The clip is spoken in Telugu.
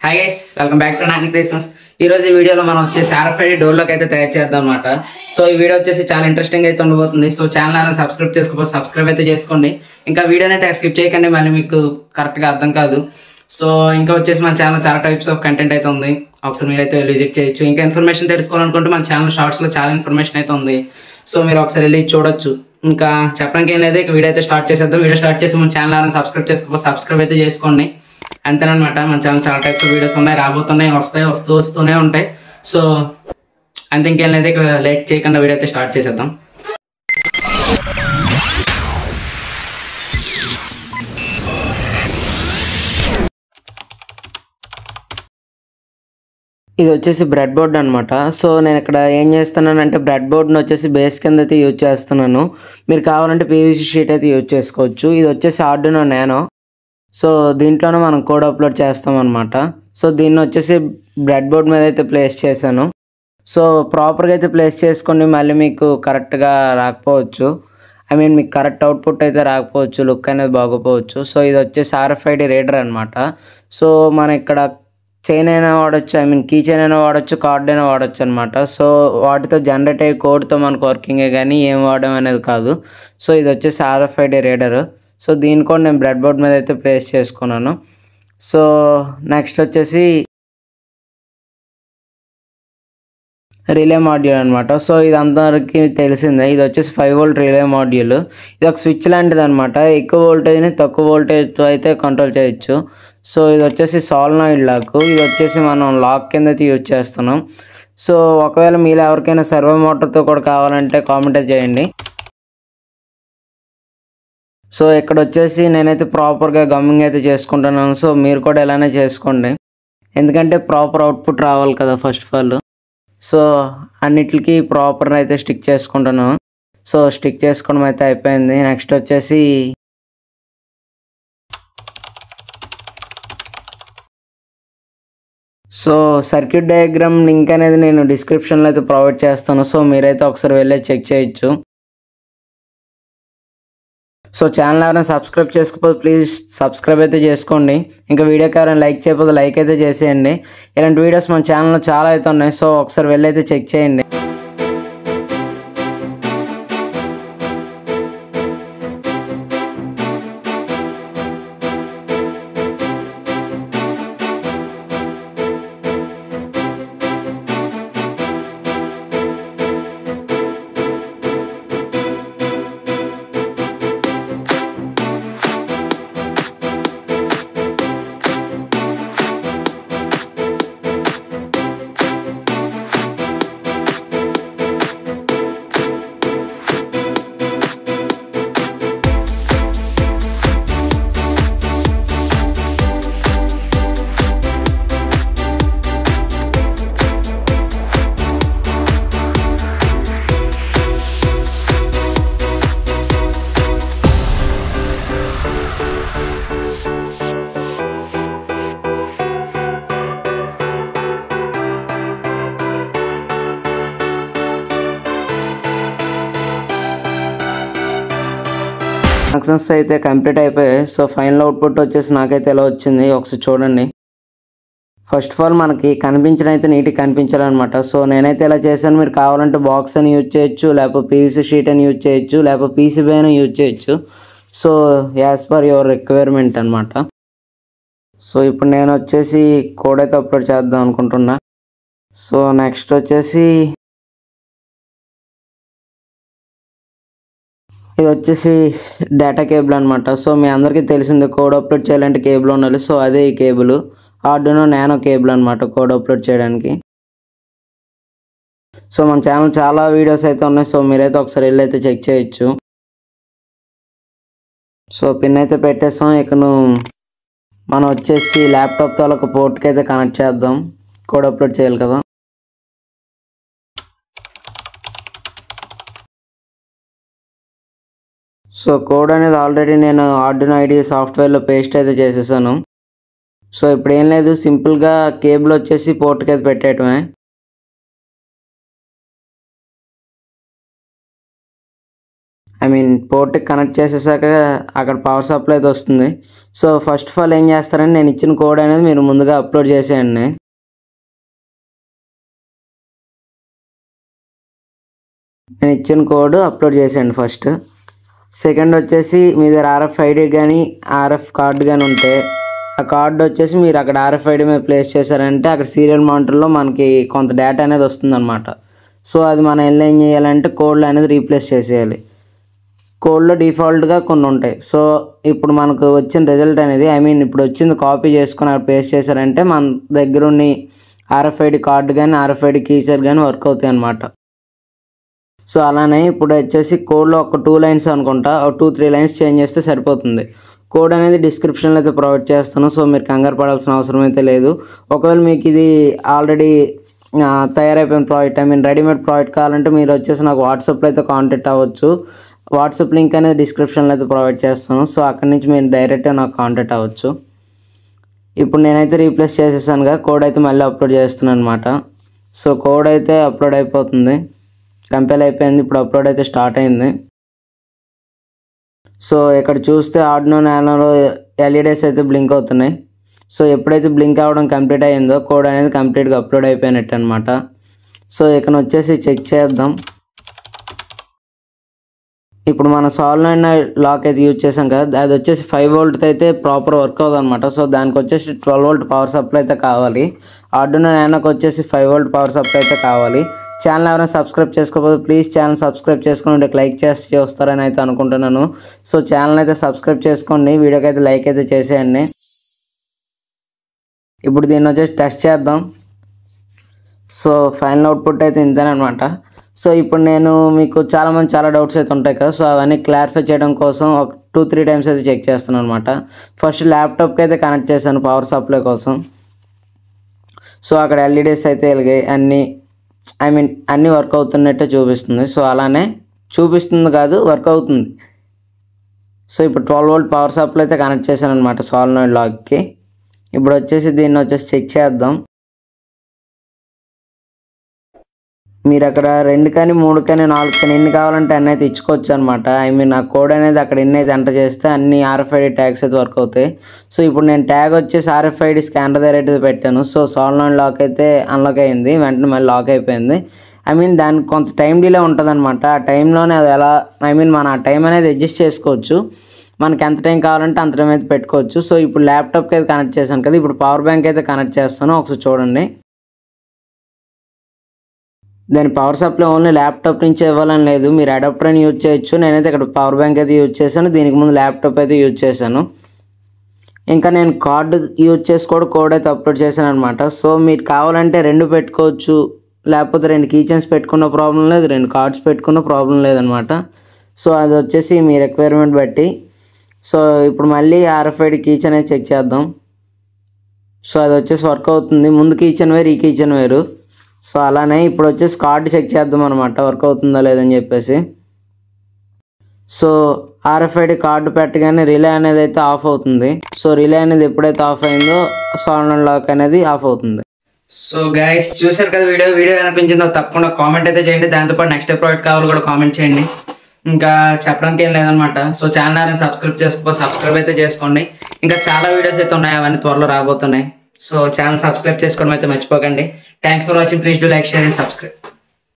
Hi guys, welcome back to Nani creations. ఈ రోజు ఈ వీడియోలో మనం వచ్చేసి RFID డోర్ లాక్ అయితే తయారు చేద్దాం అన్నమాట. సో ఈ వీడియో వచ్చేసి చాలా ఇంట్రెస్టింగ్ అయితే ఉండబోతుంది. సో ఛానల్ అనేది సబ్స్క్రైబ్ చేసుకోకపోతే సబ్స్క్రైబ్ అయితే చేసుకోండి. ఇంకా వీడియోని అయితే స్కిప్ చేయకండి, మళ్ళీ మీకు కరెక్ట్గా అర్థం కాదు. సో ఇంకా వచ్చేసి మన ఛానల్ చాలా టైప్స్ ఆఫ్ కంటెంట్ అయితే ఉంది, ఒకసారి మీరైతే విజిట్ చేయొచ్చు. ఇంకా ఇన్ఫర్మేషన్ తెలుసుకోవాలనుకుంటే మన ఛానల్ షార్ట్స్లో చాలా ఇన్ఫర్మేషన్ అయితే ఉంది, సో మీరు ఒకసారి వెళ్ళి చూడొచ్చు. ఇంకా చెప్పడానికి ఏం లేదు, ఇక వీడియో అయితే స్టార్ట్ చేసేద్దాం. వీడియో స్టార్ట్ చేసి మన ఛానల్ అనేది సబ్స్క్రైబ్ చేసుకోకపోతే సబ్స్క్రైబ్ అయితే చేసుకోండి. అంతేనమాట, మన ఛానల్ చాలా టైప్స్ ఆఫ్ వీడియోస్ ఉన్నాయి, రాబోతున్నాయి, వస్తూనే ఉంటాయి. సో అంతే, ఇంకేం లేదు, ఇక లేట్ చేయకుండా వీడియో అయితే స్టార్ట్ చేసేద్దాం. ఇది వచ్చేసి బ్రెడ్ బోర్డ్ అనమాట. సో నేను ఇక్కడ ఏం చేస్తున్నానంటే బ్రెడ్ బోర్డ్ని వచ్చేసి బేస్ కింద అయితే యూజ్ చేస్తున్నాను. మీరు కావాలంటే PVC షీట్ అయితే యూజ్ చేసుకోవచ్చు. ఇది వచ్చేసి ఆర్డినో నానో. సో దీంట్లోనే మనం కోడ్ అప్లోడ్ చేస్తాం అనమాట. సో దీన్ని వచ్చేసి బ్రెడ్ బోర్డ్ మీద అయితే ప్లేస్ చేశాను. సో ప్రాపర్గా అయితే ప్లేస్ చేసుకోండి, మళ్ళీ మీకు కరెక్ట్గా రాకపోవచ్చు. మీకు కరెక్ట్ అవుట్పుట్ అయితే రాకపోవచ్చు, లుక్ అనేది బాగోపోవచ్చు. సో ఇది వచ్చేసి RFID రీడర్ అనమాట. సో మనం ఇక్కడ చైన్ అయినా వాడచ్చు, కీ చైన్ అయినా వాడచ్చు, కార్డ్ అయినా వాడచ్చు అనమాట. సో వాటితో జనరేట్ అయ్యే కోడ్తో మనకు వర్కింగే కానీ ఏం వాడడం అనేది కాదు. సో ఇది వచ్చేసి RFID రీడర్. సో దీని కూడా నేను బ్రెడ్ బోర్డ్ మీద అయితే ప్లేస్ చేసుకున్నాను. సో నెక్స్ట్ వచ్చేసి రిలే మాడ్యూల్ అనమాట. సో ఇది అందరికీ తెలిసిందే, ఇది వచ్చేసి 5 వోల్ట్ రిలే మాడ్యూల్. ఇది ఒక స్విచ్ లాంటిది అనమాట. ఎక్కువ వోల్టేజ్ని తక్కువ వోల్టేజ్తో అయితే కంట్రోల్ చేయొచ్చు. సో ఇది వచ్చేసి సాల్నాయిడ్ లాక్. ఇది వచ్చేసి మనం లాక్ కింద అయితే యూజ్ చేస్తున్నాం. సో ఒకవేళ మీరు ఎవరికైనా సర్వో మోటార్తో కూడా కావాలంటే కామెంట్ చేయండి. సో ఇక్కడ వచ్చేసి నేనైతే ప్రాపర్గా గమ్మింగ్ అయితే చేసుకుంటున్నాను. సో మీరు కూడా ఇలానే చేసుకోండి, ఎందుకంటే ప్రాపర్ అవుట్పుట్ రావాలి కదా ఫస్ట్ ఆఫ్ ఆల్. సో అన్నిటికీ ప్రాపర్ అయితే స్టిక్ చేసుకుంటున్నాను. సో స్టిక్ చేసుకోవడం అయితే అయిపోయింది. నెక్స్ట్ వచ్చేసి సో సర్క్యూట్ డయాగ్రామ్ లింక్ అనేది నేను డిస్క్రిప్షన్లో అయితే ప్రొవైడ్ చేస్తాను. సో మీరైతే ఒకసారి వెళ్ళి చెక్ చేయొచ్చు. సో ఛానల్ ఎవరైనా సబ్స్క్రైబ్ చేసుకోకపోతే ప్లీజ్ సబ్స్క్రైబ్ అయితే చేసుకోండి. ఇంకా వీడియోకి ఎవరైనా లైక్ చేయకపోతే లైక్ అయితే చేసేయండి. ఇలాంటి వీడియోస్ మన ఛానల్లో చాలా అయితే ఉన్నాయి, సో ఒకసారి వెళ్ళి అయితే చెక్ చేయండి. కనెక్షన్స్ అయితే కంప్లీట్ అయిపోయాయి. సో ఫైనల్ అవుట్పుట్ వచ్చేసి నాకైతే ఎలా వచ్చింది ఒకసారి చూడండి. ఫస్ట్ ఆఫ్ ఆల్ మనకి కనిపించడం అయితే నీట్గా కనిపించాలన్నమాట. సో నేనైతే ఇలా చేశాను. మీరు కావాలంటే బాక్స్ అని యూజ్ చేయొచ్చు, లేకపోతే PVC షీట్ అని యూజ్ చేయొచ్చు, లేకపోతే PCB అని యూజ్ చేయొచ్చు. So as per your requirement అనమాట. సో ఇప్పుడు నేను వచ్చేసి కోడ్ అయితే అప్లోడ్ చేద్దాం అనుకుంటున్నా. సో నెక్స్ట్ వచ్చేసి ఇది వచ్చేసి డేటా కేబుల్ అనమాట. సో మీ అందరికీ తెలిసింది, కోడ్ అప్లోడ్ చేయాలంటే కేబుల్ ఉండాలి. సో అదే ఈ కేబుల్, ఆర్డినో నానో కేబుల్ అనమాట కోడ్ అప్లోడ్ చేయడానికి. సో మన ఛానల్ చాలా వీడియోస్ అయితే ఉన్నాయి, సో మీరైతే ఒకసారి వెళ్ళి అయితే చెక్ చేయొచ్చు. సో పిన్ అయితే పెట్టేస్తాం. ఇక మనం వచ్చేసి ల్యాప్టాప్తో ఒక పోర్ట్కి అయితే కనెక్ట్ చేద్దాం, కోడ్ అప్లోడ్ చేయాలి కదా. సో కోడ్ అనేది ఆల్రెడీ నేను ఆర్డినో ఐడి సాఫ్ట్వేర్లో పేస్ట్ అయితే చేసేసాను. సో ఇప్పుడు ఏం లేదు, సింపుల్గా కేబుల్ వచ్చేసి పోర్ట్కి అయితే పెట్టేయటమే. పోర్ట్కి కనెక్ట్ చేసేసాక అక్కడ పవర్ సప్లై అయితే వస్తుంది. సో ఫస్ట్ ఆఫ్ ఆల్ ఏం చేస్తారంటే నేను ఇచ్చిన కోడ్ అనేది మీరు ముందుగా అప్లోడ్ చేసేయండి. నేను ఇచ్చిన కోడ్ అప్లోడ్ చేసేయండి ఫస్ట్. సెకండ్ వచ్చేసి మీ దగ్గర RFID కానీ RF కార్డు కానీ ఉంటే ఆ కార్డు వచ్చేసి మీరు అక్కడ RFID మీద ప్లేస్ చేశారంటే అక్కడ సీరియల్ మానిటర్లో మనకి కొంత డేటా అనేది వస్తుంది అనమాట. సో అది మనం ఏం చేయాలంటే కోడ్లు అనేది రీప్లేస్ చేసేయాలి. కోడ్లో డిఫాల్ట్గా కొన్ని ఉంటాయి. సో ఇప్పుడు మనకు వచ్చిన రిజల్ట్ అనేది ఇప్పుడు వచ్చింది కాపీ చేసుకుని అక్కడ పేస్ట్ చేశారంటే మన దగ్గర ఉన్న RFID కార్డు కానీ RFID కీసర్ కానీ వర్క్ అవుతాయి అన్నమాట. సో అలానే ఇప్పుడు వచ్చేసి కోడ్లో ఒక 2 లైన్స్ అనుకుంటా, ఒక 2-3 లైన్స్ చేంజ్ చేస్తే సరిపోతుంది. కోడ్ అనేది డిస్క్రిప్షన్లో అయితే ప్రొవైడ్ చేస్తాను. సో మీరు కంగారు పడాల్సిన అవసరం అయితే లేదు. ఒకవేళ మీకు ఇది ఆల్రెడీ తయారైపోయిన ప్రోడక్ట్ రెడీమేడ్ ప్రోడక్ట్ కావాలంటే మీరు వచ్చేసి నాకు వాట్సాప్లో అయితే కాంటాక్ట్ అవ్వచ్చు. వాట్సాప్ లింక్ అనేది డిస్క్రిప్షన్లో అయితే ప్రొవైడ్ చేస్తాను. సో అక్కడి నుంచి మీరు డైరెక్ట్గా నాకు కాంటాక్ట్ అవ్వచ్చు. ఇప్పుడు నేనైతే రీప్లేస్ చేసేసానుగా, కోడ్ అయితే మళ్ళీ అప్లోడ్ చేస్తున్నాను అనమాట. సో కోడ్ అయితే అప్లోడ్ అయిపోతుంది, కంపైల్ అయిపోయింది. ఇప్పుడు అప్లోడ్ అయితే స్టార్ట్ అయింది. సో ఇక్కడ చూస్తే ఆర్డినో నానోలో LEDs అయితే బ్లింక్ అవుతున్నాయి. సో ఎప్పుడైతే బ్లింక్ అవ్వడం కంప్లీట్ అయ్యిందో కోడ్ అనేది కంప్లీట్గా అప్లోడ్ అయిపోయినట్టు అనమాట. సో ఇక్కడ వచ్చేసి చెక్ చేద్దాం. ఇప్పుడు మన సాలినాయిడ్ లాక్ అయితే యూజ్ చేసాం కదా, అది వచ్చేసి 5 వోల్ట్ అయితే ప్రాపర్ వర్క్ అవుతుంది అనమాట. సో దానికి వచ్చేసి 12 వోల్ట్ పవర్ సప్లై అయితే కావాలి. ఆర్డినో నానోకి వచ్చేసి 5 వోల్ట్ పవర్ సప్లై అయితే కావాలి. ఛానల్ ఎవరైనా సబ్స్క్రైబ్ చేసుకోకపోతే ప్లీజ్ ఛానల్ సబ్స్క్రైబ్ చేసుకుని లైక్ చేసి వస్తారని అయితే అనుకుంటున్నాను. సో ఛానల్ అయితే సబ్స్క్రైబ్ చేసుకోండి, వీడియోకి అయితే లైక్ అయితే చేసేయండి. ఇప్పుడు దీన్ని వచ్చేసి టెస్ట్ చేద్దాం. సో ఫైనల్ అవుట్పుట్ అయితే ఇంతేనమాట. సో ఇప్పుడు నేను మీకు చాలా డౌట్స్ అయితే ఉంటాయి కదా, సో అవన్నీ క్లారిఫై చేయడం కోసం ఒక 2-3 టైమ్స్ అయితే చెక్ చేస్తాను అనమాట. ఫస్ట్ ల్యాప్టాప్కి అయితే కనెక్ట్ చేశాను పవర్ సప్లై కోసం. సో అక్కడ LEDs అయితే వెలిగాయి, అన్నీ వర్క్ అవుతున్నట్టే చూపిస్తుంది. సో అలానే చూపిస్తుంది కాదు, వర్క్ అవుతుంది. సో ఇప్పుడు 12 వోల్ట్ పవర్ సప్లై అయితే కనెక్ట్ చేశాను అనమాట సాలినాయిడ్ లాక్కి. ఇప్పుడు వచ్చేసి దీన్ని వచ్చేసి చెక్ చేద్దాం. మీరు అక్కడ 2 కానీ 3 కానీ 4 కానీ ఎన్ని కావాలంటే అన్నీ అయితే ఇచ్చుకోవచ్చు అనమాట. నా కోడ్ అనేది అక్కడ ఎన్ని అయితే ఎంటర్ చేస్తే అన్ని RFID ట్యాగ్స్ అయితే వర్క్ అవుతాయి. సో ఇప్పుడు నేను ట్యాగ్ వచ్చేసి RFID స్కానర్ దగ్గర అయితే పెట్టాను. సో సాలినాయిడ్ లాక్ అయితే అన్లాక్ అయింది, వెంటనే మళ్ళీ లాక్ అయిపోయింది. దానికి కొంత టైం డిలే ఉంటుంది అనమాట. ఆ టైంలోనే అది ఎలా మన ఆ టైం అనేది అడ్జస్ట్ చేసుకోవచ్చు. మనకి ఎంత టైం కావాలంటే అంత టైం అయితే పెట్టుకోవచ్చు. సో ఇప్పుడు ల్యాప్టాప్కి అయితే కనెక్ట్ చేశాను కదా, ఇప్పుడు పవర్ బ్యాంక్ అయితే కనెక్ట్ చేస్తాను, ఒకసారి చూడండి. దాని పవర్ సప్లై ఓన్లీ ల్యాప్టాప్ నుంచి ఇవ్వాలని లేదు, మీరు అడాప్టర్ అని యూజ్ చేయొచ్చు. నేనైతే ఇక్కడ పవర్ బ్యాంక్ అయితే యూజ్ చేశాను, దీనికి ముందు ల్యాప్టాప్ అయితే యూజ్ చేశాను. ఇంకా నేను కార్డు యూజ్ చేసి కూడా కోడ్ అయితే అప్లోడ్ చేశాను అనమాట. సో మీరు కావాలంటే 2 పెట్టుకోవచ్చు, లేకపోతే 2 కీచెన్స్ పెట్టుకున్న ప్రాబ్లం లేదు, 2 కార్డ్స్ పెట్టుకున్న ప్రాబ్లం లేదనమాట. సో అది వచ్చేసి మీ రిక్వైర్మెంట్ బట్టి. సో ఇప్పుడు మళ్ళీ RFID కీచెన్ అయితే చెక్ చేద్దాం. సో అది వచ్చేసి వర్క్ అవుతుంది, ముందు కీచెన్ వేరు, ఈ కీచెన్ వేరు. సో అలానే ఇప్పుడు వచ్చేసి కార్డు చెక్ చేద్దాం అనమాట, వర్క్ అవుతుందా లేదని చెప్పేసి. సో RFID కార్డు పెట్టగానే రిలే అనేది అయితే ఆఫ్ అవుతుంది. సో రిలే అనేది ఎప్పుడైతే ఆఫ్ అయిందో సాలినాయిడ్ లాక్ అనేది ఆఫ్ అవుతుంది. సో గైస్ చూసారు కదా వీడియో అనిపించిందో తప్పకుండా కామెంట్ అయితే చేయండి. దాంతోపాటు నెక్స్ట్ ప్రోడక్ట్ కావాలి కూడా కామెంట్ చేయండి. ఇంకా చెప్పడానికి ఏం లేదనమాట. సో ఛానల్ సబ్స్క్రైబ్ అయితే చేసుకోండి. ఇంకా చాలా వీడియోస్ అయితే ఉన్నాయి, అవన్నీ త్వరలో రాబోతున్నాయి. సో ఛానల్ సబ్స్క్రైబ్ చేసుకోవడం అయితే మర్చిపోకండి. Thanks for watching. Please do like, share and subscribe.